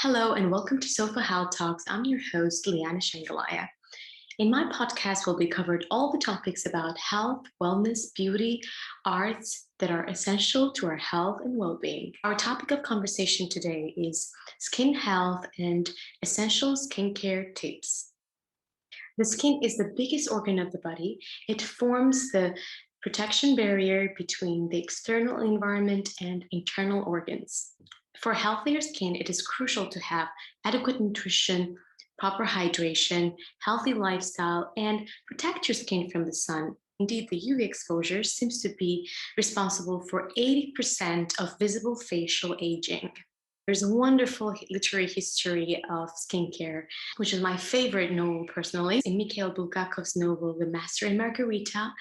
Hello and welcome to Sofa Health Talks. I'm your host, Liana Shangalaya. In my podcast, will be covered all the topics about health, wellness, beauty, arts that are essential to our health and well-being. Our topic of conversation today is skin health and essential skincare tips. The skin is the biggest organ of the body. It forms the protection barrier between the external environment and internal organs. For healthier skin, it is crucial to have adequate nutrition, proper hydration, healthy lifestyle, and protect your skin from the sun. Indeed, the UV exposure seems to be responsible for 80% of visible facial aging. There's a wonderful literary history of skincare, which is my favorite novel personally. In Mikhail Bulgakov's novel, The Master and Margarita,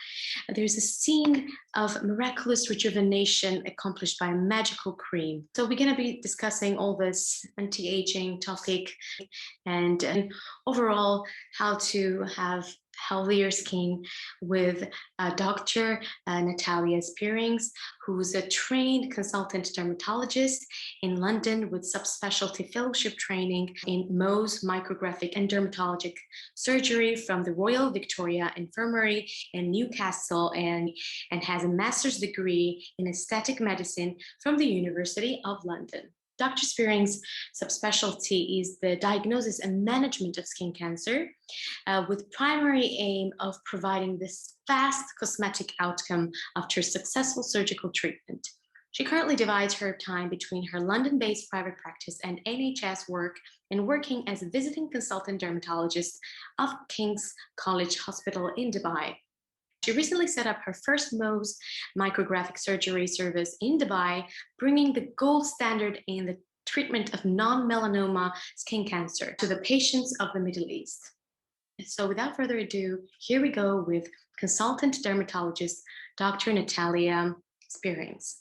there's a scene of miraculous rejuvenation accomplished by a magical cream. So we're going to be discussing all this anti-aging topic and overall how to have healthier skin with Dr. Natalia Spierings, who's a trained consultant dermatologist in London with subspecialty fellowship training in Mohs, Micrographic and Dermatologic surgery from the Royal Victoria Infirmary in Newcastle and has a master's degree in aesthetic medicine from the University of London. Dr. Spierings' subspecialty is the diagnosis and management of skin cancer, with primary aim of providing this fast cosmetic outcome after successful surgical treatment. She currently divides her time between her London-based private practice and NHS work and working as a visiting consultant dermatologist of King's College Hospital in Dubai. She recently set up her first Mohs micrographic surgery service in Dubai, bringing the gold standard in the treatment of non-melanoma skin cancer to the patients of the Middle East. So without further ado, here we go with consultant dermatologist, Dr. Natalia Spierings.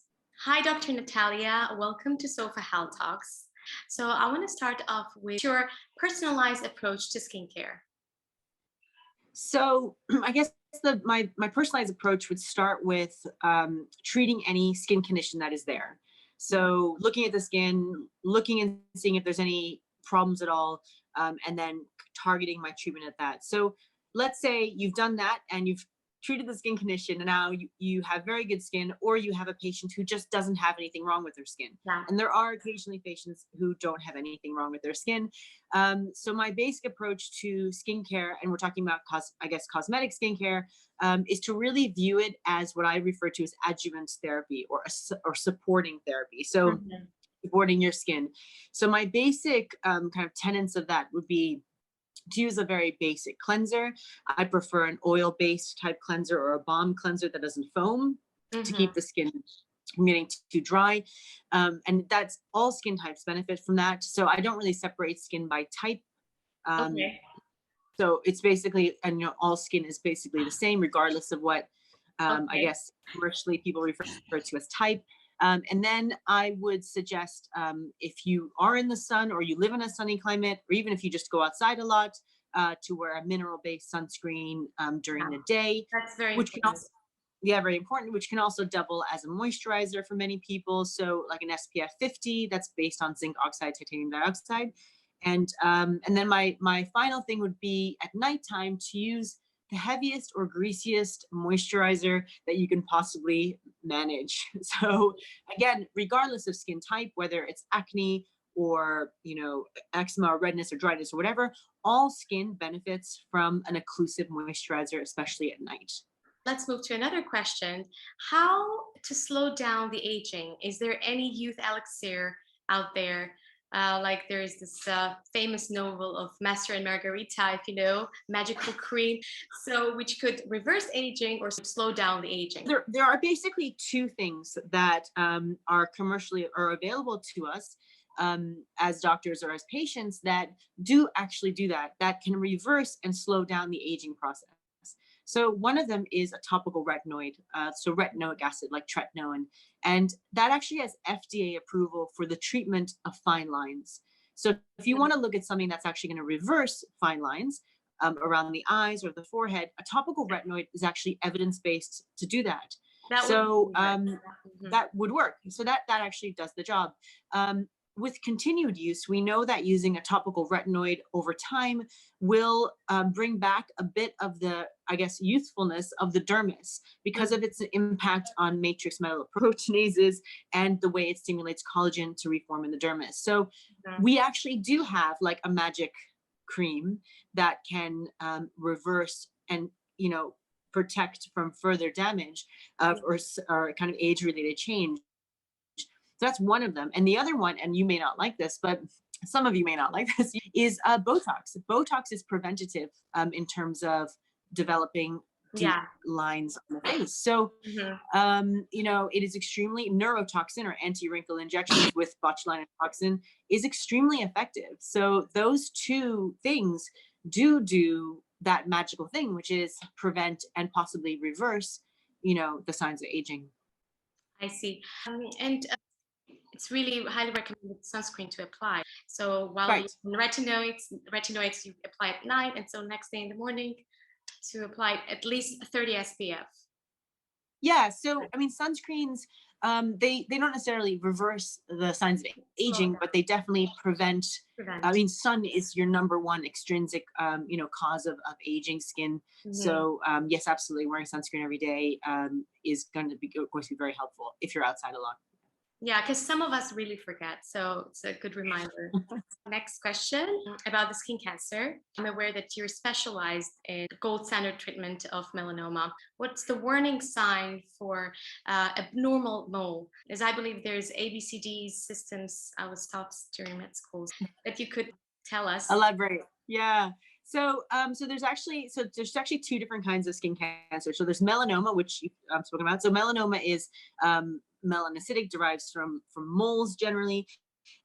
Hi, Dr. Natalia. Welcome to Sofa Health Talks. So I want to start off with your personalized approach to skincare. So I guess my personalized approach would start with treating any skin condition that is there. So looking at the skin, looking and seeing if there's any problems at all, and then targeting my treatment at that. So let's say you've done that and you've treated the skin condition and now you have very good skin, or you have a patient who just doesn't have anything wrong with their skin. Yeah. And there are occasionally patients who don't have anything wrong with their skin. So my basic approach to skincare, and we're talking about cosmetic skincare, is to really view it as what I refer to as adjuvant therapy or supporting therapy. So supporting your skin. So my basic kind of tenets of that would be to use a very basic cleanser. I prefer an oil-based type cleanser or a balm cleanser that doesn't foam to keep the skin from getting too dry. And that's all skin types benefit from that. So I don't really separate skin by type. So it's basically, and all skin is basically the same, regardless of what I guess commercially people refer to as type. And then I would suggest if you are in the sun or you live in a sunny climate, or even if you just go outside a lot, to wear a mineral-based sunscreen during the day. That's very important. Very important, which can also double as a moisturizer for many people. So like an SPF 50 that's based on zinc oxide, titanium dioxide. And then my final thing would be at nighttime to use the heaviest or greasiest moisturizer that you can possibly manage. So again, regardless of skin type, whether it's acne or eczema or redness or dryness or whatever, all skin benefits from an occlusive moisturizer, especially at night. Let's move to another question. How to slow down the aging? Is there any youth elixir out there? Like there's this famous novel of Master and Margarita, if you know, magical cream, so which could reverse aging or slow down the aging. There are basically two things that are commercially or available to us as doctors or as patients that do actually do that can reverse and slow down the aging process. So one of them is a topical retinoid, so retinoic acid like tretinoin, and that actually has FDA approval for the treatment of fine lines. So if you want to look at something that's actually going to reverse fine lines around the eyes or the forehead, a topical retinoid is actually evidence-based to do that. That would work. So that actually does the job. with continued use, we know that using a topical retinoid over time will bring back a bit of the, I guess, youthfulness of the dermis because of its impact on matrix metalloproteinases and the way it stimulates collagen to reform in the dermis. So we actually do have like a magic cream that can reverse and, protect from further damage or kind of age-related change. So that's one of them. And the other one, and you may not like this, but some of you may not like this, is Botox. Botox is preventative in terms of developing deep lines on the face. So, it is extremely neurotoxin or anti-wrinkle injections with botulinum toxin is extremely effective. So those two things do that magical thing, which is prevent and possibly reverse, the signs of aging. I see. And it's really highly recommended sunscreen to apply. So while you retinoids you apply at night, and so next day in the morning to apply at least 30 SPF. Yeah. So I mean, sunscreens, they don't necessarily reverse the signs of aging, but they definitely prevent. I mean, sun is your number one extrinsic, cause of aging skin. So yes, absolutely, wearing sunscreen every day is going to be very helpful if you're outside a lot. Yeah, because some of us really forget. So it's a good reminder. Next question about the skin cancer. I'm aware that you're specialized in gold standard treatment of melanoma. What's the warning sign for abnormal mole? As I believe there's ABCD systems I was taught during med school that you could tell us. Elaborate. Yeah. So, there's actually two different kinds of skin cancer. So there's melanoma, which you've spoken about. So melanoma is melanocytic, derives from moles generally.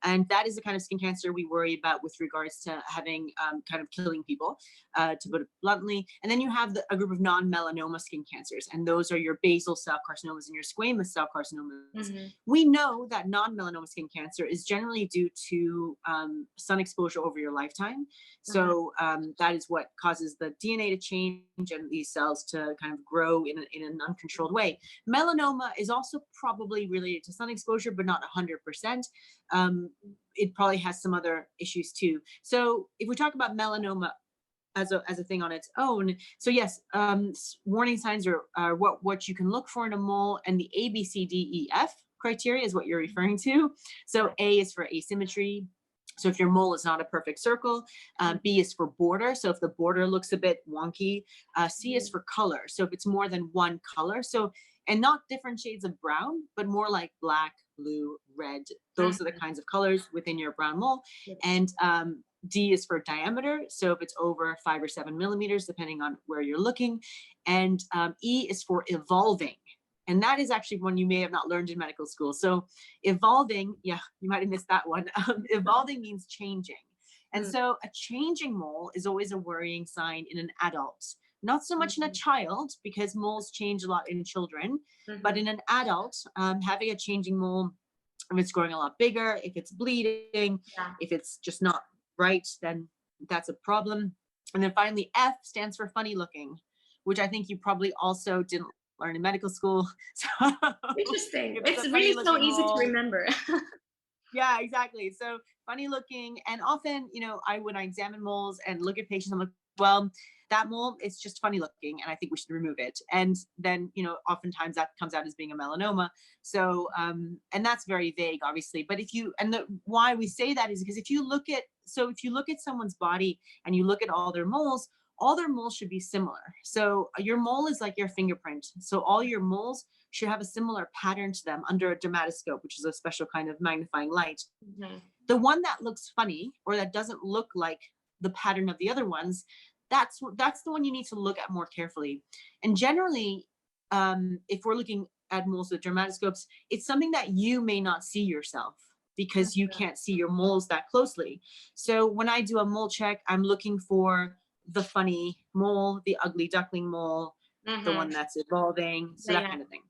And that is the kind of skin cancer we worry about with regards to having kind of killing people, to put it bluntly. And then you have a group of non-melanoma skin cancers, and those are your basal cell carcinomas and your squamous cell carcinomas. We know that non-melanoma skin cancer is generally due to sun exposure over your lifetime. So that is what causes the DNA to change and these cells to kind of grow in an uncontrolled way. Melanoma is also probably related to sun exposure, but not 100%. It probably has some other issues too. So if we talk about melanoma as a thing on its own, so yes, warning signs are what you can look for in a mole, and the ABCDEF criteria is what you're referring to. So A is for asymmetry. So if your mole is not a perfect circle, B is for border. So if the border looks a bit wonky, C is for color. So if it's more than one color, and not different shades of brown, but more like black, blue, red. Those are the kinds of colors within your brown mole. And D is for diameter. So if it's over 5 or 7 millimeters, depending on where you're looking. And E is for evolving. And that is actually one you may have not learned in medical school. So evolving, yeah, you might have missed that one. Evolving means changing. And so a changing mole is always a worrying sign in an adult. Not so much in a child, because moles change a lot in children, but in an adult, having a changing mole, if it's growing a lot bigger, if it's bleeding, if it's just not right, then that's a problem. And then finally, F stands for funny looking, which I think you probably also didn't learn in medical school. So interesting. It's really so easy to remember. Yeah, exactly. So funny looking. And often, when I examine moles and look at patients, I'm like, well, that mole, it's just funny looking, and I think we should remove it. And then, oftentimes that comes out as being a melanoma. So, and that's very vague, obviously. But why we say that is because if you look at someone's body and you look at all their moles should be similar. So your mole is like your fingerprint. So all your moles should have a similar pattern to them under a dermatoscope, which is a special kind of magnifying light. The one that looks funny or that doesn't look like the pattern of the other ones, that's the one you need to look at more carefully. And generally, if we're looking at moles with dermatoscopes, it's something that you may not see yourself because you can't see your moles that closely. So when I do a mole check, I'm looking for the funny mole, the ugly duckling mole, the one that's evolving, so that kind of thing.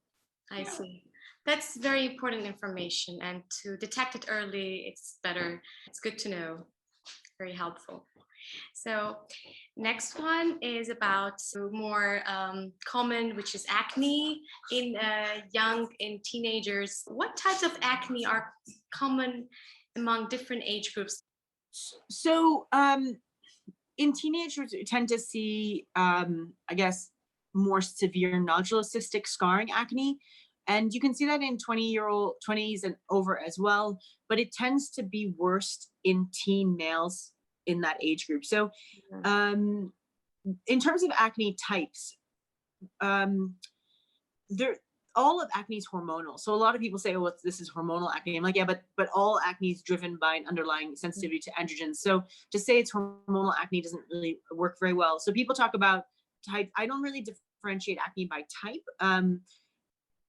I see. That's very important information, and to detect it early, it's better. It's good to know. Very helpful. So next one is about more common, which is acne in teenagers. What types of acne are common among different age groups? So in teenagers, you tend to see, I guess, more severe nodular cystic scarring acne. And you can see that in 20s and over as well, but it tends to be worst in teen males in that age group. So Mhm. um, in terms of acne types, um, there all of acne is hormonal. So a lot of people say, "Oh, this is hormonal acne." I'm like, "Yeah, but all acne is driven by an underlying sensitivity to androgens." So to say it's hormonal acne doesn't really work very well. So people talk about type. I don't really differentiate acne by type.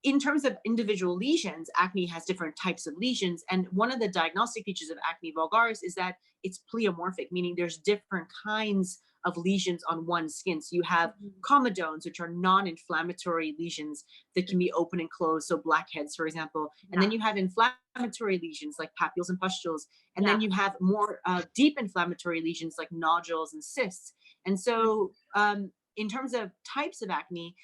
In terms of individual lesions, acne has different types of lesions. And one of the diagnostic features of acne vulgaris is that it's pleomorphic, meaning there's different kinds of lesions on one skin. So you have Mhm. comedones, which are non-inflammatory lesions that can be open and closed. So blackheads, for example. And then Yeah, you have inflammatory lesions like papules and pustules. And yeah. then you have more deep inflammatory lesions like nodules and cysts. And so in terms of types of acne,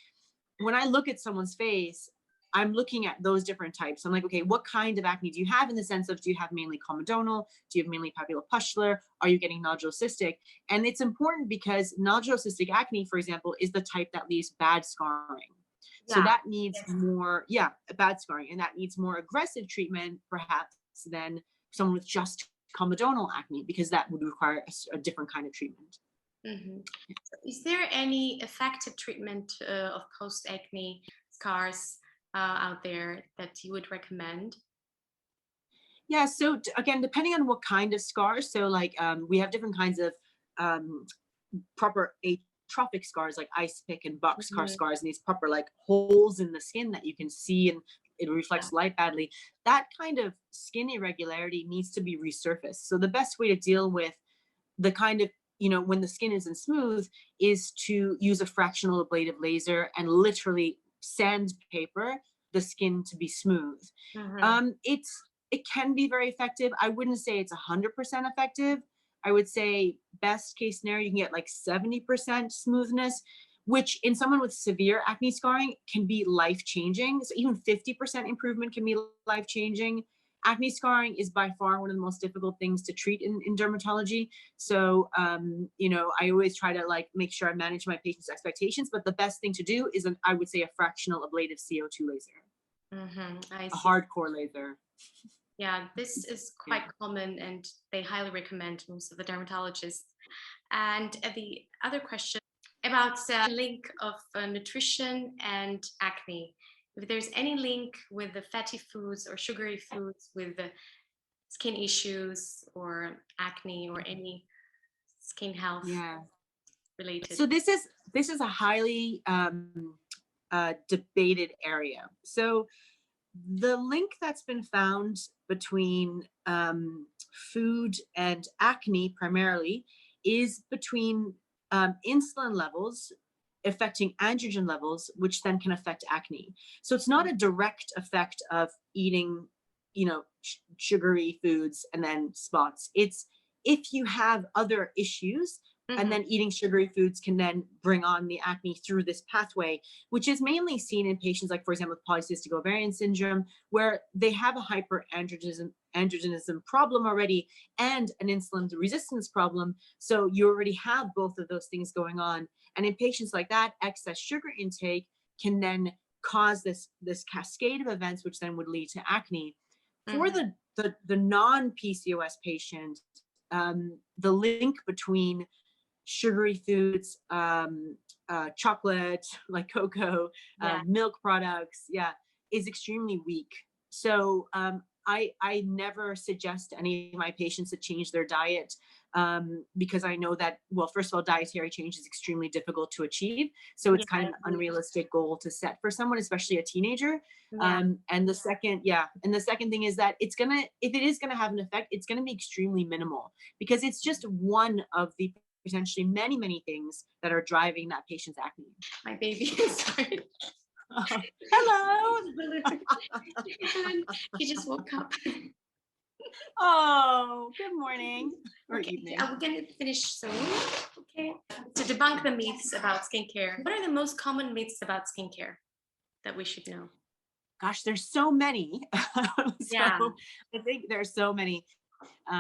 when I look at someone's face, I'm looking at those different types. I'm like, okay, what kind of acne do you have, in the sense of, do you have mainly comedonal? Do you have mainly papulopustular? Are you getting nodulocystic? And it's important because nodulocystic acne, for example, is the type that leaves bad scarring. So Yeah. that needs Yes. more, yeah, bad scarring, and that needs more aggressive treatment perhaps than someone with just comedonal acne, because that would require a different kind of treatment. Mhm. So is there any effective treatment of post-acne scars out there that you would recommend? Yeah, so again, depending on what kind of scars, so like we have different kinds of um, proper atrophic scars, like ice pick and boxcar Mhm. scars, and these proper like holes in the skin that you can see and it Yeah. reflects light badly. That kind of skin irregularity needs to be resurfaced. So the best way to deal with the kind of, when the skin isn't smooth, is to use a fractional ablative laser and literally sandpaper the skin to be smooth. Mhm. It can be very effective. I wouldn't say it's 100% effective. I would say best case scenario, you can get like 70% smoothness, which in someone with severe acne scarring can be life changing. So even 50% improvement can be life changing. Acne scarring is by far one of the most difficult things to treat in dermatology. So, I always try to like make sure I manage my patients' expectations. But the best thing to do is, I would say, a fractional ablative CO2 laser, I a see. hardcore laser. Yeah, this is Yeah. quite common and they highly recommend most of the dermatologists. And the other question about the link of nutrition and acne. If there's any link with the fatty foods or sugary foods with the skin issues or acne or any skin health Yeah. related. So this is a highly debated area. So the link that's been found between food and acne primarily is between insulin levels affecting androgen levels, which then can affect acne. So it's not a direct effect of eating, sugary foods and then spots. It's if you have other issues, and Mhm. then eating sugary foods can then bring on the acne through this pathway, which is mainly seen in patients like, for example, with polycystic ovarian syndrome, where they have a hyperandrogenism problem already and an insulin resistance problem. So you already have both of those things going on. And in patients like that, excess sugar intake can then cause this cascade of events, which then would lead to acne. For Mhm. the non-PCOS patient, the link between sugary foods, chocolate like cocoa, Yeah. milk products, yeah, is extremely weak. So I never suggest to any of my patients to change their diet, because I know that, well, first of all, dietary change is extremely difficult to achieve. So Yeah, it's kind I of an agree. unrealistic goal to set for someone, especially a teenager. Yeah. And the second thing is that if it is gonna have an effect, it's gonna be extremely minimal, because it's just one of the potentially many, many things that are driving that patient's acne. My baby. Sorry. Hello. She just woke up. Oh, good morning or Okay, evening. we're gonna finish soon. Okay. To debunk the myths about skincare, what are the most common myths about skincare that we should know? Gosh, there's so many. Yeah. So I think there's so many.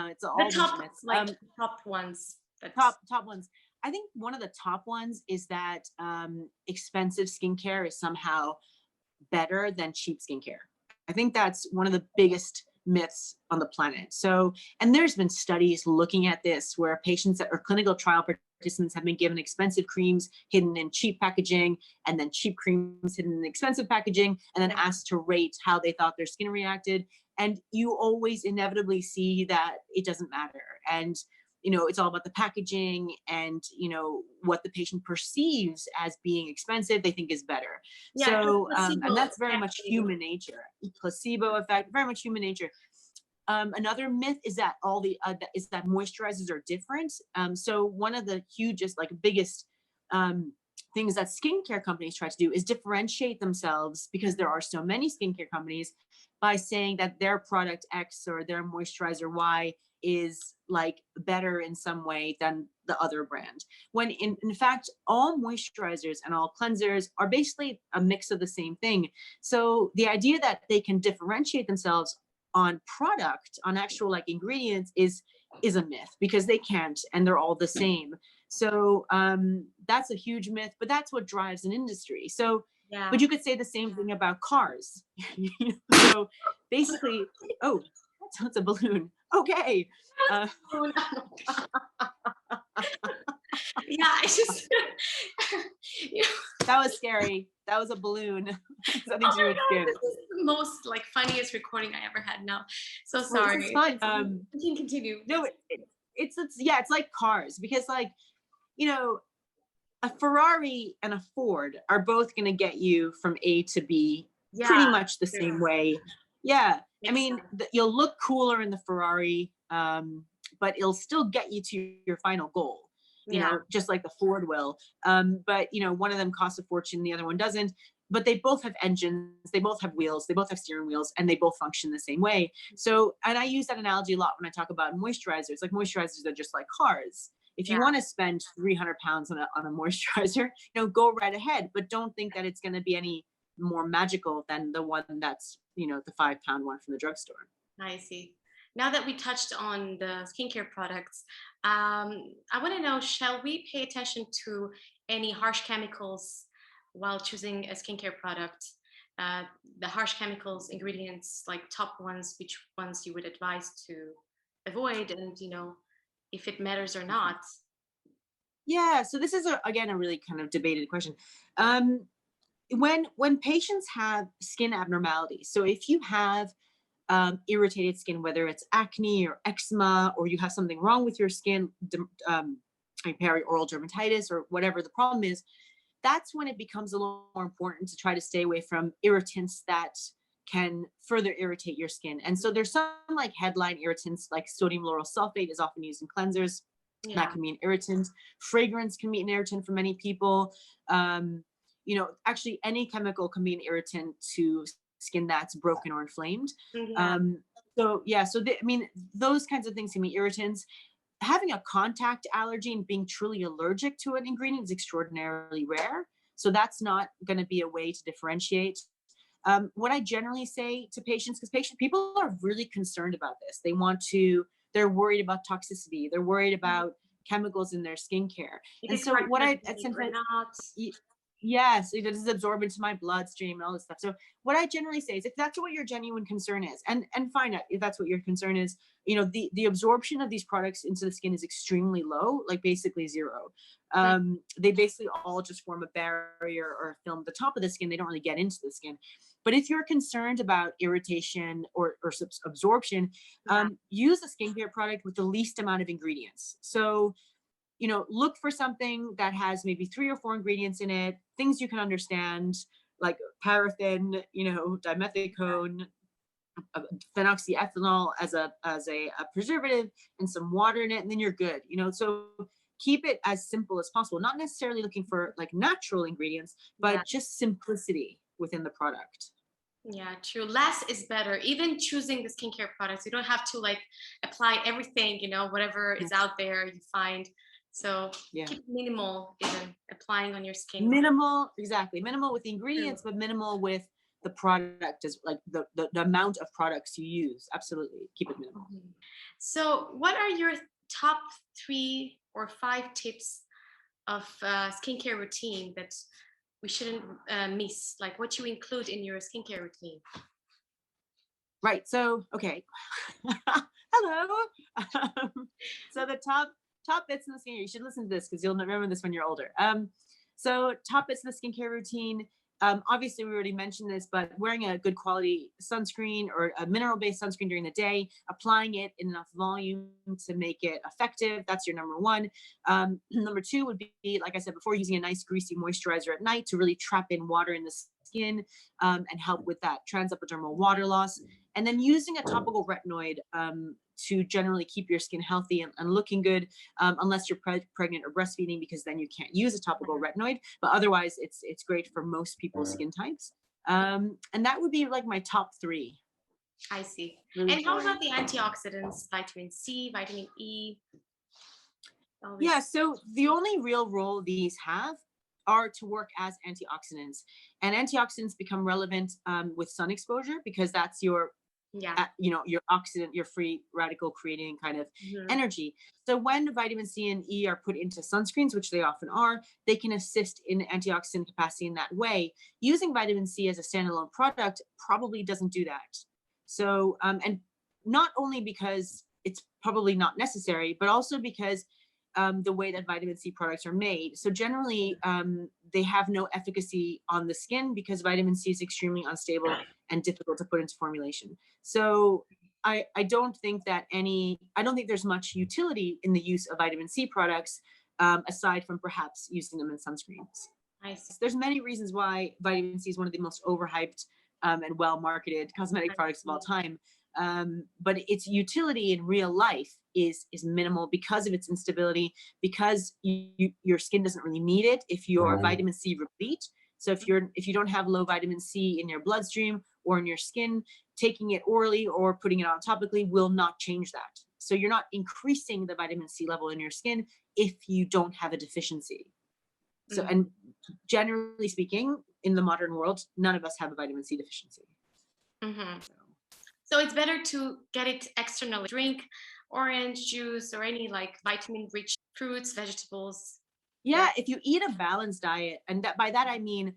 It's all The a bunch of top, myths. like top ones. That's Top ones. I think one of the top ones is that expensive skincare is somehow better than cheap skincare. I think that's one of the biggest myths on the planet. So, and there's been studies looking at this where patients that are clinical trial participants have been given expensive creams hidden in cheap packaging, and then cheap creams hidden in expensive packaging, and then asked to rate how they thought their skin reacted. And you always inevitably see that it doesn't matter. And it's all about the packaging and, what the patient perceives as being expensive, they think is better. yeah, So, placebo and that's very effect. much human nature, placebo effect, very much human nature. Another myth is that that moisturizers are different. So one of the hugest, like biggest things that skincare companies try to do is differentiate themselves, because there are so many skincare companies, by saying that their product X or their moisturizer Y is like better in some way than the other brand. When in fact, all moisturizers and all cleansers are basically a mix of the same thing. So the idea that they can differentiate themselves on product, on actual like ingredients, is a myth, because they can't, and they're all the same. So that's a huge myth, but that's what drives an industry. So, Yeah. but you could say the same thing about cars. So basically, oh, that's a balloon. Okay. Oh, no. Yeah, I just that was scary. That was a balloon. Something oh to do my with god, skin. this is the most like funniest recording I ever had now. So Well, this is sorry. fun. You can continue. No, it's yeah, it's like cars, because like, a Ferrari and a Ford are both going to get you from A to B pretty Yeah, much the same way. Yeah. I mean, you'll look cooler in the Ferrari, but it'll still get you to your final goal, yeah, just like the Ford will. But, one of them costs a fortune, the other one doesn't. But they both have engines, they both have wheels, they both have steering wheels, and they both function the same way. So, and I use that analogy a lot when I talk about moisturizers. Like moisturizers are just like cars. If you yeah. want to spend 300 pounds on a moisturizer, go right ahead, but don't think that it's going to be any more magical than the one that's, the 5-pound one from the drugstore. I see. Now that we touched on the skincare products, I want to know, shall we pay attention to any harsh chemicals while choosing a skincare product? Uh, the harsh chemicals, ingredients, like top ones, which ones you would advise to avoid, and if it matters or not. Yeah. So this is again a really kind of debated question. When patients have skin abnormalities, so if you have irritated skin, whether it's acne or eczema, or you have something wrong with your skin, like perioral dermatitis or whatever the problem is, that's when it becomes a little more important to try to stay away from irritants that can further irritate your skin. And so there's some like headline irritants, like sodium lauryl sulfate is often used in cleansers. Yeah. That can be an irritant. Fragrance can be an irritant for many people. Actually any chemical can be an irritant to skin that's broken or inflamed. Yeah. Those kinds of things can be irritants. Having a contact allergy and being truly allergic to an ingredient is extraordinarily rare. So that's not going to be a way to differentiate. What I generally say to patients, because people are really concerned about this. They're worried about toxicity. They're worried about chemicals in their skincare. If And it's so what I or not. yes, it does absorb into my bloodstream and all this stuff. So what I generally say is, if that's what your genuine concern is, and find out if that's what your concern is, the absorption of these products into the skin is extremely low, like basically zero. They basically all just form a barrier or a film at the top of the skin. They don't really get into the skin. But if you're concerned about irritation or absorption, use a skincare product with the least amount of ingredients. So look for something that has maybe 3 or 4 ingredients in it, things you can understand, like paraffin, dimethicone, phenoxyethanol as a preservative, and some water in it, and then you're good. So keep it as simple as possible. Not necessarily looking for like natural ingredients, but just simplicity within the product. Yeah, true. Less is better. Even choosing the skincare products, you don't have to like apply everything, whatever is out there you find. So keep minimal, even applying on your skin. Minimal, exactly. Minimal with the ingredients, but minimal with the product is like the amount of products you use. Absolutely. Keep it minimal. Mhm. So, what are your top 3 or 5 tips of skincare routine that we shouldn't miss? Like what you include in your skincare routine? Right. So, okay. Hello. So the top bits in the skincare, you should listen to this because you'll remember this when you're older. So top bits in the skincare routine. Obviously, we already mentioned this, but wearing a good quality sunscreen or a mineral-based sunscreen during the day, applying it in enough volume to make it effective. That's your number one. Number two would be, like I said before, using a nice greasy moisturizer at night to really trap in water in the skin and help with that transepidermal water loss. And then using a topical retinoid to generally keep your skin healthy and looking good, unless you're pregnant or breastfeeding, because then you can't use a topical retinoid. But otherwise, it's great for most people's skin types. And that would be like my top three. I see. Really And how boring. about the antioxidants, vitamin C, vitamin E? All Yeah, these. so the only real role these have are to work as antioxidants. And antioxidants become relevant with sun exposure because that's your Yeah. your oxidant, your free radical creating kind of Mhm. energy. So when vitamin C and E are put into sunscreens, which they often are, they can assist in antioxidant capacity in that way. Using vitamin C as a standalone product probably doesn't do that. So, and not only because it's probably not necessary, but also because the way that vitamin C products are made. So generally, they have no efficacy on the skin because vitamin C is extremely unstable and difficult to put into formulation. So I don't think there's much utility in the use of vitamin C products aside from perhaps using them in sunscreens. I see. There's many reasons why vitamin C is one of the most overhyped and well marketed cosmetic products of all time. But its utility in real life is minimal because of its instability, because your skin doesn't really need it if you're vitamin C replete. So if you don't have low vitamin C in your bloodstream or in your skin, taking it orally or putting it on topically will not change that. So you're not increasing the vitamin C level in your skin if you don't have a deficiency. So, Mhm. and generally speaking, in the modern world, none of us have a vitamin C deficiency. Mhm. So it's better to get it externally. Drink orange juice or any like vitamin-rich fruits, vegetables. Yeah, if you eat a balanced diet, and that by that I mean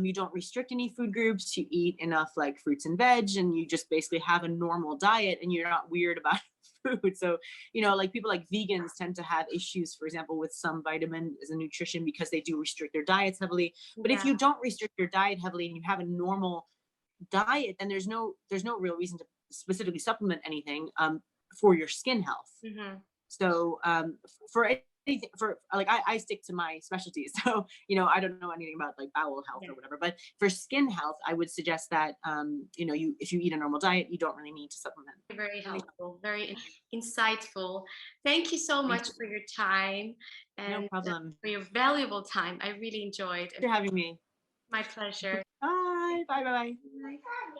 you don't restrict any food groups, you eat enough like fruits and veg, and you just basically have a normal diet, and you're not weird about food. So like people like vegans tend to have issues, for example, with some vitamin as a nutrition because they do restrict their diets heavily. But if Yeah. you don't restrict your diet heavily and you have a normal diet, then there's no real reason to specifically supplement anything for your skin health. Mhm. So for anything, for like I stick to my specialties. So I don't know anything about like bowel health Yeah. or whatever. But for skin health, I would suggest that you if you eat a normal diet, you don't really need to supplement. Very helpful, very insightful. Thank you so Thank much you. for your time No and problem. for your valuable time. I really enjoyed it. Thanks for having me. My pleasure. Bye. Bye. Bye. Bye. Bye.